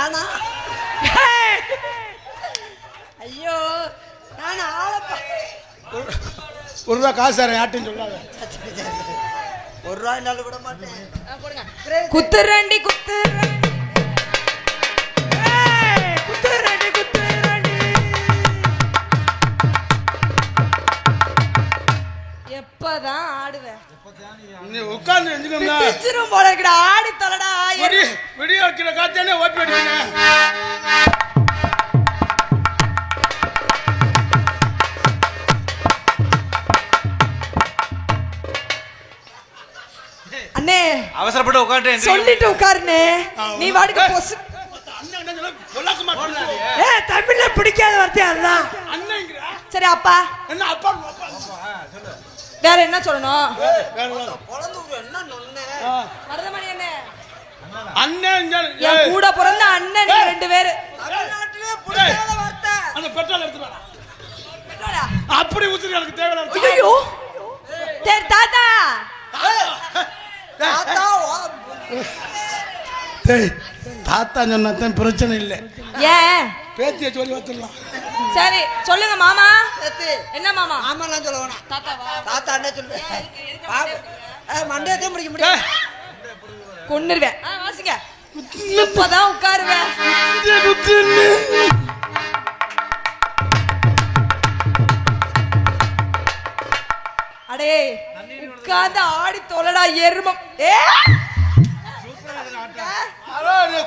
நானா? ஐயோ நான் ஆளப்பா. ஒரு ரூபா காசு தரேன் யார்ட்டையும் சொல்லாத. ஒரு ரூபாய் நாள் விட மாட்டேன். குத்துறண்டி குத்துறண்டி குத்துறண்டி குத்துறண்டி. எப்பதான் ஆடுவேன்? நீ உட்கார்ந்து எஞ்சிக்கோம்னா பிச்சிரும் போல இருக்கடா. ஆடி தொலைடா. விடிய வைக்கிற காத்தானே ஓட்டி விடுவீங்க. அண்ணே அவசரப்பட்டு உட்கார்ந்து சொல்லிட்டு உட்காருனே. நீ வாடுக்கு பொசு. தமிழ்ல பிடிக்காத வார்த்தை அதுதான். சரி அப்பா என்ன அப்பா வேற என்ன சொல்லணும்? மருதமணி அண்ணே அண்ணன் என் கூட பிறந்த அண்ணன் நீங்க 2 பேரு. அந்த பெட்ரோல் எடுத்துட்டு அப்படி ஊத்துற எனக்கு தேவையில்லை. ஐயோ சரி தாத்தா தாத்தா சொன்னா பிரச்சனை இல்லை. ஏன் பேத்திய சொல்லி வந்துடலாம். சரி சொல்லுங்க மாமா. என்ன மாமா? ஆமாலாம் சொல்ல வேணாம். தாத்தாவா? தாத்தா என்ன சொல்லு? மண்டையத்தையும் முடிக்க முடியாது. கொன்னுருவேன். வாசிங்க. இப்பதான் உட்காருவேன். அடே உட்கார்ந்து ஆடி தொலைடா எருமம்.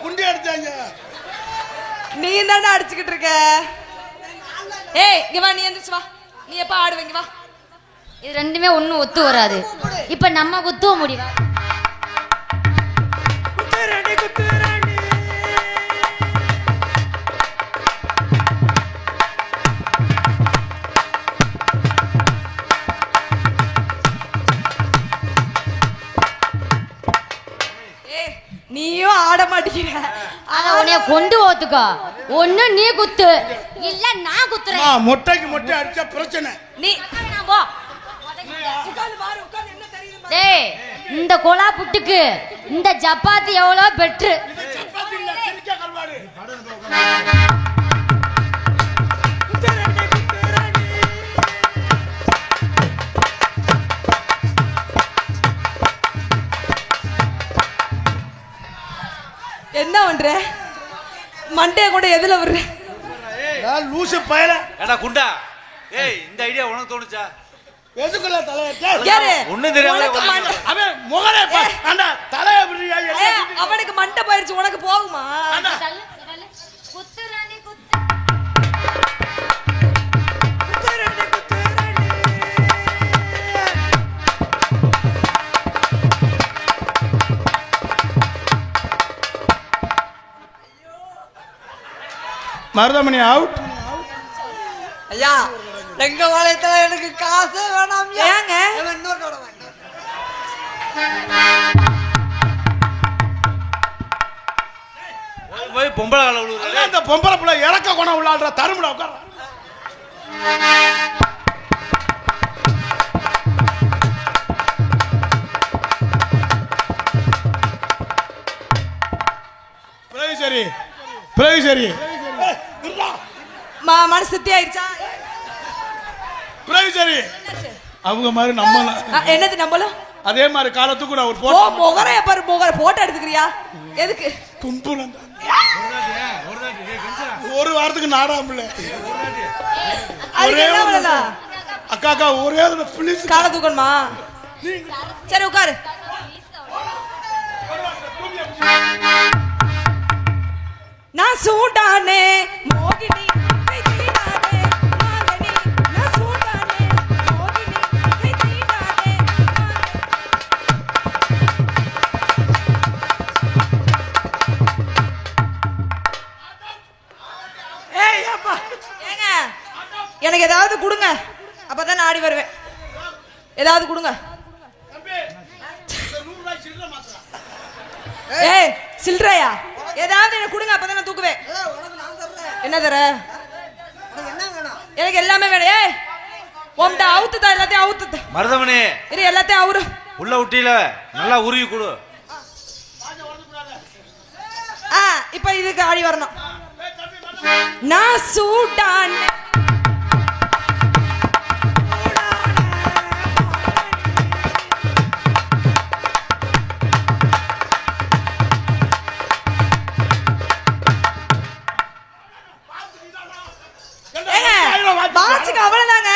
குண்டி அடிச்சாங்க. நீ தானே அடிச்சுக்கிட்டு இருக்க. ஏய் இங்க வா. நீ எந்திரிச்சு வா. நீ எப்ப ஆடுவீங்க வா. இது ரெண்டுமே ஒன்னும் ஒத்து வராது. இப்ப நம்ம குத்துவ முடிவா? நீயும் ஆட மாட்டேங்கிற. அத உன்னைய கொண்டு ஓத்துக்கோ. ஒண்ணு நீ குத்து இல்ல நான் குத்துறேன். மொட்டைக்கு மொட்டை அடிச்சா பிரச்சனை. நீ போ. உட்கார்ந்து பாரு. உட்கார்ந்து என்ன தெரியுமா? டேய் இந்த கோலா புட்டுக்கு இந்த சப்பாத்தி எவ்வளவு பெட்ரு. சப்பாத்தி இல்ல சிரிக்கா கல்வாடு. என்ன பண்ற? மண்டைய கூட எதுல விடுற? லூசு பயல. ஏடா குண்டா. ஏய் இந்த ஐடியா உனக்கு தோணுச்சா? எதுக்குள்ள தலைய யாரு? ஒண்ணும் தெரியாம அவன் முகரே அண்ணா தலைய விடுறியா? அவனுக்கு மண்டை போயிருச்சு. உனக்கு போகுமா? குத்துறானே குத்து. மருதமணி அவுட். ஐயா எங்க வாழையத்துல எனக்கு காசு வேணாம். ஏங்க இன்னொரு போய் பொம்பளை கால விழுவுற. அந்த பொம்பளை புள்ள இறக்க கொண உள்ளாடுற தருமுடா உட்கார. சரி பிரவி சரி மனசு சுத்தி ஆயிடுச்சா? பிரவி சரி அவங்க மாதிரி நம்மள என்னது நம்மளும் அதே மாதிரி காலத்துக்கு நான் ஒரு போட்டோ முகரைய பாரு. முகரை போட்டோ எடுத்துக்கிறியா? எதுக்கு? தும்புலம் ஒரு வாரத்துக்கு நாடாமல அக்கா அக்கா ஒரே பிளீஸ் கால தூக்கணுமா? சரி உட்காரு. நான் சூடானே மோகினி எனக்கு ஏதாவது கொடுங்க. அப்பதான் ஆடி வருவேன். ஏதாவது கொடுங்க. ஏய் சில்றையா ஏதாவது எனக்கு கொடுங்க. அப்பதான் நான் தூக்குவேன். என்ன தர? எனக்கு எல்லாமே வேணும். ஏய் உன்ட அவுத்துதா எல்லாத்தையும் அவுத்துதா. மருதமணி இரு எல்லாத்தையும் அவுரு. உள்ள விட்டில நல்லா உருவி கொடு. இப்ப இதுக்கு ஆடி வரணும். நான் சூடான் பாச்சுக்கு அவ்வளவுதாங்க.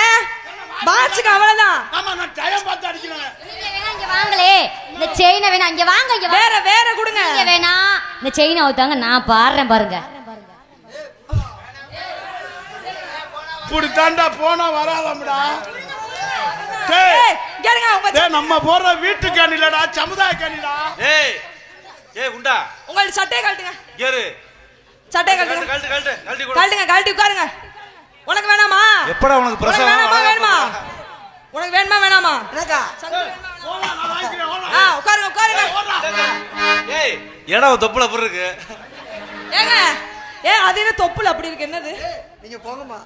பாச்சுக்கு அவ்வளவுதான். ஆமா நான் டைம் பார்த்து அடிக்கிறேன். நீங்க வேணா இங்க வாங்களே. இந்த செயினை வேணா இங்க வாங்க. இங்க வேற வேற கொடுங்க. நீங்க வேணா இந்த செயினை ஊத்தாங்க. நான் பாடுறேன் பாருங்க. புடி தாண்டா போனா வராதம்டா. ஏய் கேளுங்க உங்க டேய் நம்ம போற வீட்டுக்கு அணிலடா சமுதாய கணிடா. ஏய் ஏய் உண்டா உங்க சட்டையை கழட்டுங்க. கேரு சட்டையை கழட்டுங்க. கழட்டி உட்காருங்க. உனக்கு வேணாமா? எப்படா உனக்கு பிரசவம் வேணுமா? உனக்கு வேணுமா வேணாமா? எனக்கா போடா நான் வாங்கிக்கிறேன். உட்காருங்க. ஏய் ஏடா தொப்புல புற இருக்கு. ஏங்க அது என்ன தொப்புல அப்படி இருக்கு? என்னது? நீங்க போங்கம்மா.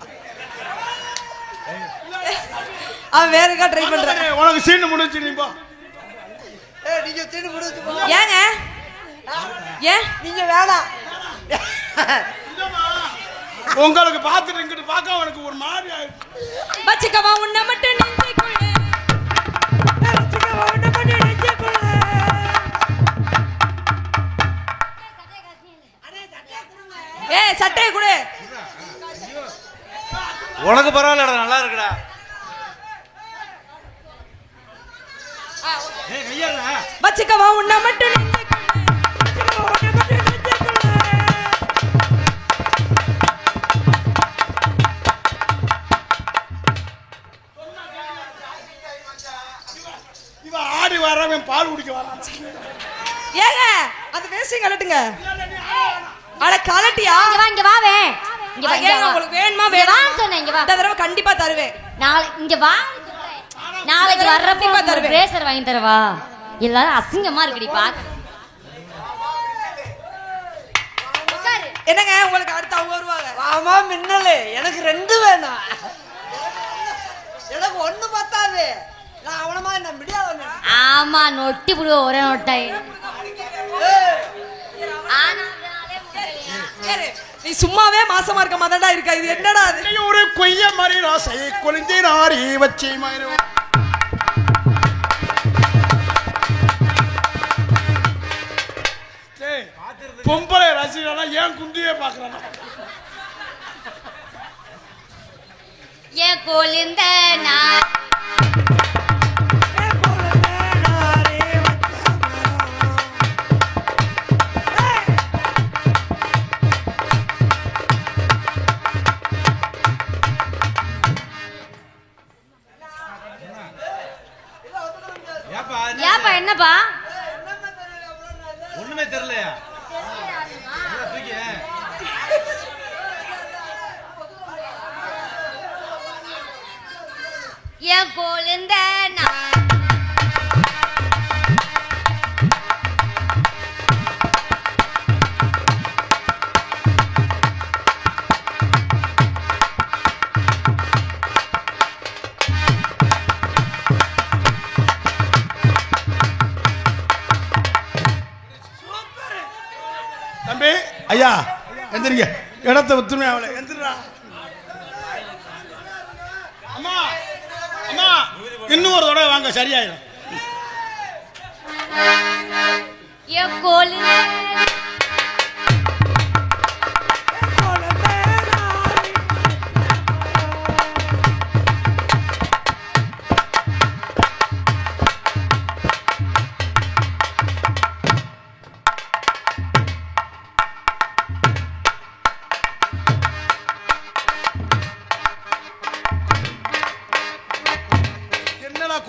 அவன் வேறக்கா ட்ரை பண்றான். உனக்கு சீன் முடிஞ்சு நீ போ. நீங்க தின்னு முடிச்சு போ. ஏங்க நீங்க வேணாம். உங்களுக்கு பார்த்துட்டு இங்கிட்டு பார்க்க எனக்கு ஒரு மாதிரி ஆயிடுச்சு. பச்சிக்கவா உன்னை மட்டும் நெஞ்சுக்குள்ள. சட்டையை கொடு. உனக்கு பரவாயில்லடா நல்லா இருக்குடா. பச்சிக்கவா உன்னை மட்டும் ஆடி வரவன் பால் குடிக்க வரான். ஏங்க அது வேஸ்டிங் கலட்டுங்க. அட கலட்டியா? இங்க வாவே. இங்க வா. உங்களுக்கு வேணுமா? வேணாம் சொன்னேன். இங்க வா. இந்த தடவை கண்டிப்பா தருவேன். இங்க வா. நாளைக்கு வர்றப்ப தருவேன். பிரேசர் வாங்கி தரவா? எல்லாரும் அசிங்கமா இருக்குடி பாக்க. என்னங்க உங்களுக்கு அடுத்து அவங்க வருவாங்க. ஆமா மின்னலே எனக்கு 2 வேணும். எனக்கு 1 பத்தாது. நான் அவனமா என்ன முடியாது. ஆமா நொட்டி புடுவ ஒரே நொட்டாய். நீ சும்மாவே மாசமா இருக்க மாதிரிடா இருக்கா. இது என்னடா அது? ஒரு கொய்ய மாதிரி ராசை கொளிந்தே நாரி வச்சே மாதிரி. பொம்பளை ரசிகனா ஏன் குண்டியே பாக்குறானா? ஏன் கோலிந்த நான் ஏப்பா என்னப்பா? ஒண்ணுமே தெரியலையா? ஏன் கோலிந்த தம்பி ஐயா எந்திரிங்க. இடத்த ஒத்துமை அவளை எந்திரா. அம்மா அம்மா இன்னும் ஒரு தடவை வாங்க சரியாயிடும். ஏன் கோலிந்த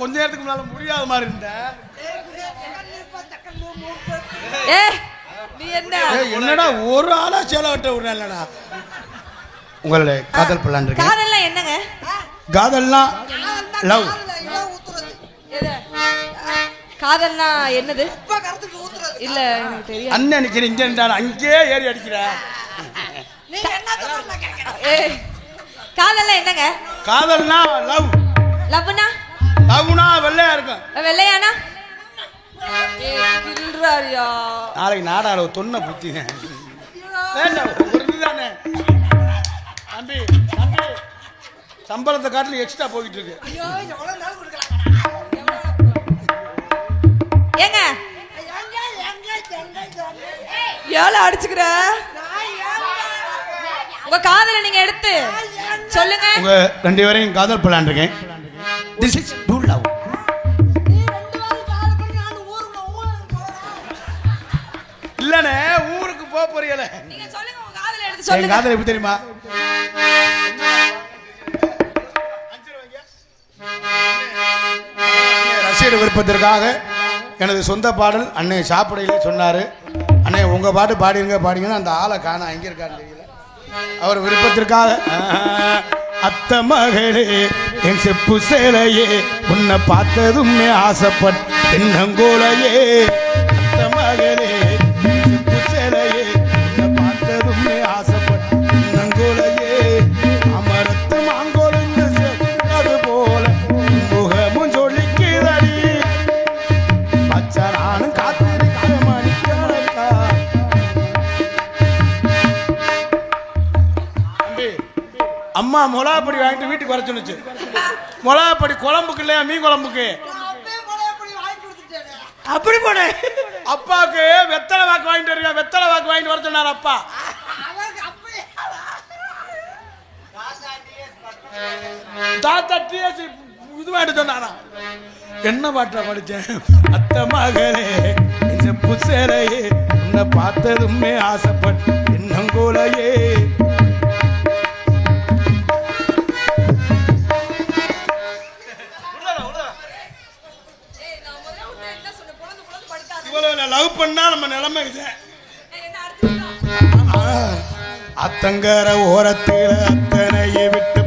கொஞ்ச நேரத்துக்கு முன்னால முடியாத மாதிரி இருந்த. நீ என்ன என்னடா ஒரு ஆளா சேலவட்ட விடுறா? உங்களுடைய காதல் பிளான் இருக்கு? காதல்லாம் என்னங்க? காதல்னா லவ். காதல்னா என்னது? இல்ல எனக்கு தெரியாது. அண்ணன் நிக்கிறேன் இங்க இருந்தாலும் அங்கேயே ஏறி அடிக்கிற. காதல்னா என்னங்க? காதல்னா லவ். லவ்னா? லவ்னா வெள்ளையா இருக்கும். வெள்ளையானா? கில்றாரியா நாளைக்கு நாடாள தொன்னை புத்திங்க வேண்டாம் ஒரு இதுதானே தம்பி தம்பி சம்பளத்தை காட்டில் எக்ஸ்ட்ரா போயிட்டு இருக்கு. ஐயோ எவ்வளவு நாள் கொடுக்கலாம் ஏங்க எவ்வளவு அடிச்சுக்கிற உங்க காதல நீங்க எடுத்து சொல்லுங்க. உங்க ரெண்டு பேரையும் காதல் பண்ணலான் இருக்கேன். This is true love. இல்லனே ஊருக்கு போக போறீங்களே நீங்க சொல்லுங்க உங்க காதல எடுத்து என் சொல்லுங்க. காதல் எப்படி தெரியுமா? ரசிகர் விருப்பத்திற்காக எனது சொந்த பாடல் அன்னை சாப்பிடையிலே சொன்னாரு. அண்ணே உங்க பாட்டு பாடிங்கன்னு அந்த ஆளை காண எங்க இருக்காரு தெரியல. அவர் விருப்பத்திற்காக அத்த மகளே என் செப்பு சேலையே உன்னை பார்த்ததுமே ஆசைப்பட் தென்னங்கோலையே அத்த மகளே என் செப்பு சேலையே உன்னை பார்த்ததுமே ஆசைப்பட் தென்னங்கோலையே அமரத்து மாங்கோலன்னு அது போல முகமும் சொல்லிக்கிறடி பச்சை நானும் காத்திருக்க மணிக்கணக்கா. அம்மா மிளகாப்பொடி வாங்கிட்டு வீட்டுக்கு வர சொன்னுச்சு. மிளகாப்பொடி குழம்புக்கு இல்லையா மீன் குழம்புக்கு அப்படி போன அப்பாவுக்கு வெத்தலை வாக்கு வாங்கிட்டு வருங்க வெத்தலை வாக்கு வாங்கிட்டு வர சொன்னார் அப்பா. தாத்தா டிஎஸ் இது வாங்கிட்டு சொன்னாரா? என்ன பாட்டா படிச்சேன்? அத்த மகளே செப்பு சேலையே உன்னை பார்த்ததுமே ஆசைப்பட்டு என்னங்கோலையே லவ் பண்ணா நம்ம நிலைமை இது. அத்தங்கர ஓரத்தில் அத்தனையை விட்டு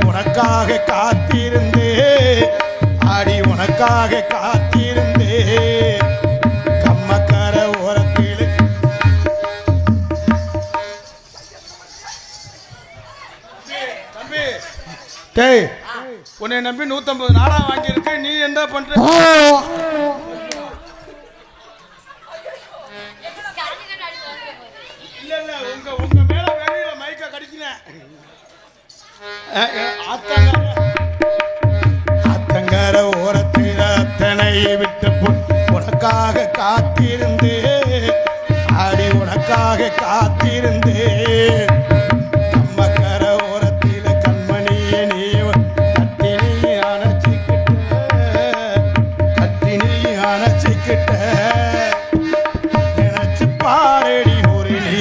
உனக்காக காத்திருந்தே ஆடி உனக்காக காத்திருந்தே கம்மக்கர ஓரத்தில் தம்பி டேய் உன்னை நம்பி 150 நாளா வாங்கியிருக்கு. நீ என்ன பண்ற? உங்க மேல வெளியில மைக்க கடிக்கிறேன். அத்தங்கர ஓரத்தில் அத்தனை விட்டு உனக்காக காத்திருந்தே ஆடி உனக்காக காத்திருந்தே கம்மக்கர ஓரத்தில் கண்மணிய நீ கட்டினி அணைச்சிக்கிட்ட நினைச்சு பாரடி ஒரு நீ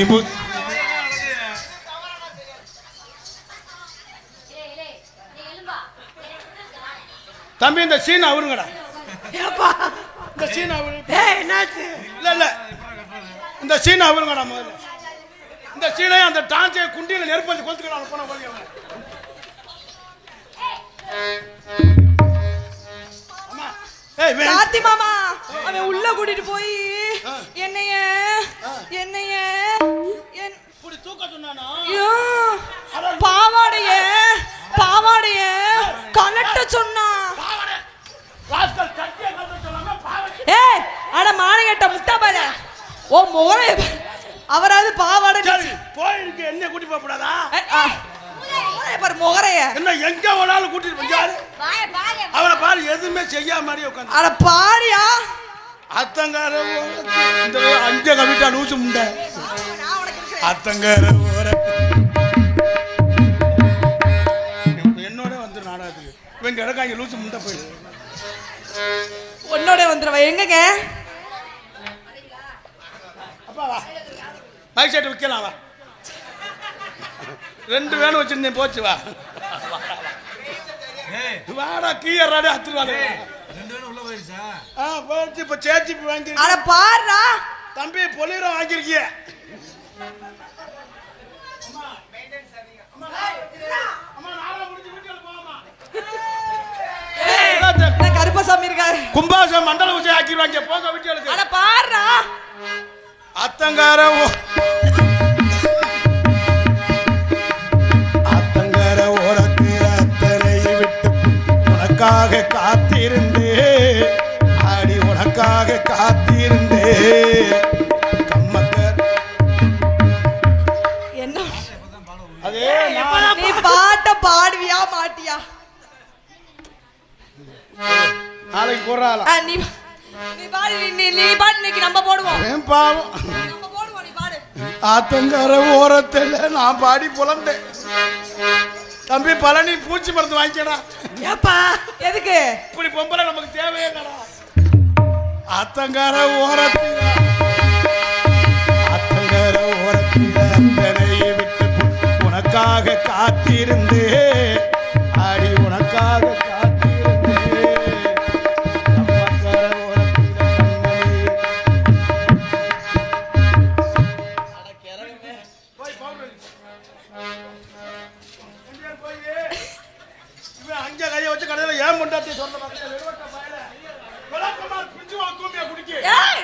தம்பி இந்த சீன் அவருங்கடா. இந்த சீன் அவரு இல்ல இல்ல இந்த சீன் அவருங்கடா. முதல்ல இந்த சீனை அந்த டான்ஸை குண்டியில நெருப்பி கொத்துக்கிறான். போன போய் கார்த்தி மாமா அவன் உள்ள கூட்டிட்டு போய் என்னைய தூக்க சொன்னானா? பாவாடைய கலட்ட சொன்னா. ஏய் அட மானகட்ட முட்டை பால ஓ மோரே அவராது பாவாடை போயிருக்கு. என்ன கூட்டி போக கூடாதா? பாரு மோரைய என்ன எங்க வேணாலும் கூட்டிட்டு போயாரு. அவனை பாரு எதுவுமே செய்யாம மாதிரியே உட்காந்து. அட பாரியா அத்தங்கார இந்த அஞ்ச கவிட்டா லூசு முண்டை அத்தங்கார என்னோட வந்து நாடகத்துக்கு இவங்க இடக்காங்க லூசு முண்டை போயிடு. உன்னோட வந்துருவா எங்கங்க? அப்பா வா மைக் செட் விற்கலாம் வா. 2 வேணும் வச்சிருந்தேன் போச்சு வா. வாடா கீயறாடே அத்துவாடே 2 வேணும் உள்ள போயிடுச்சா? போச்சு இப்ப சேச்சி வாங்கி. அட பாருடா தம்பி பொலிரோ வாங்கிருக்கிய. கருப்பசாமி இருக்காரு. கும்பாசம் மண்டல பூஜை ஆக்கிடுவாங்க போங்க வீட்டுக்கு. அட பாருடா அத்தங்கார ஓரத்தில் அத்தனை விட்டு உனக்காக காத்திருந்தே ஆடி உனக்காக காத்திருந்தே கம்மக்கர் என்ன அதே நான் நீ பாட்ட பாடுவியா மாட்டியா? நாளைக்கு போறாளா நீ நீ பாடு, நீ பாடு, இன்னைக்கு நம்ம போடுவோம். ஏன் பாவம் நம்ம போடுவோம், நீ பாடு. ஆத்தங்கர ஓரத்தில் நான் பாடி புலந்தேன். தம்பி பழனி பூச்சி மருந்து வாங்கிக்கடா. ஏப்பா எதுக்கு? இப்படி பொம்பளை நமக்கு தேவையே இல்லடா. ஆத்தங்கர ஓரத்தில் அத்தனை விட்டு உனக்காக காத்திருந்தே ஆடி உனக்காக காத்திருந்தே அம்மக்கர ஓரத்தில் அங்க கைய வச்சு கடையில ஏன் முண்டாட்டி சொன்ன ஏய்,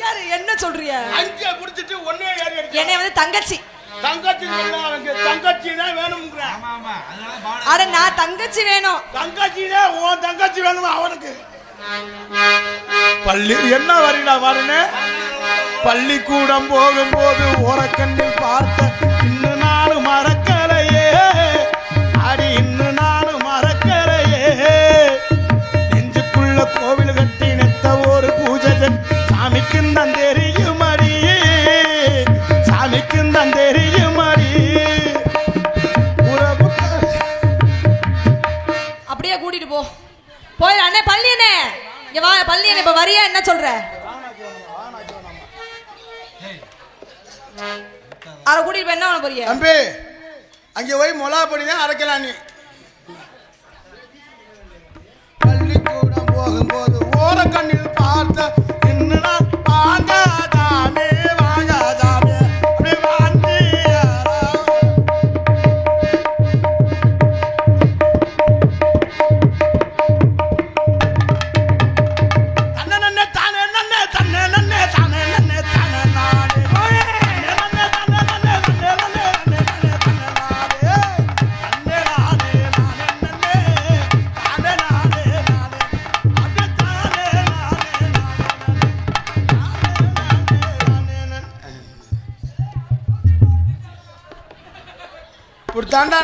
யாரு என்ன சொல்றிய? அங்க குடிச்சிட்டு ஒன்னே ஏறி அடிச்சு என்னை வந்து தங்கச்சி தங்கச்சி அவங்க தங்கச்சி தான் வேணும்ங்கற. ஆமா ஆமா அதனால பாட அட நான் தங்கச்சி வேணும். தங்கச்சி தான் உன் தங்கச்சி வேணுமா அவனுக்கு? பள்ளி என்ன வரிடா வரனே? பள்ளிக்கூடம் போகும்போது ஓரக்கண்ணில் பார்த்த இன்னும் நானும் மறக்கலையே அடி இன்னும் நானும் மறக்கலையே நெஞ்சுக்குள்ள கோவில் கட்டி நெத்த ஒரு பூஜை சாமிக்கும் தான் தெரியும் அடி சாமிக்கும் தான் தெரியும் அடி உறவு அப்படியே கூட்டிட்டு போ. போய் அண்ணே பள்ளி அண்ணே இங்க வா. பள்ளி அண்ணே இப்ப வரியா? என்ன சொல்ற? அரை கூட்டிட்டு போய் என்ன பண்ண போறிய? தம்பி அங்கே போய் மொளா பொடி தான் அரைக்கலாம். நீ பள்ளிக்கூடம் போகும்போது ஓரக்கண்ணில் பார்த்த இன்னும் வாங்காதாமே வாங்காதாமே அப்படி வாந்தியாரா. தன்னை நன்னே தானே நன்னே தன்னை நன்னே தானே நன்னே தானே நானே தாண்டா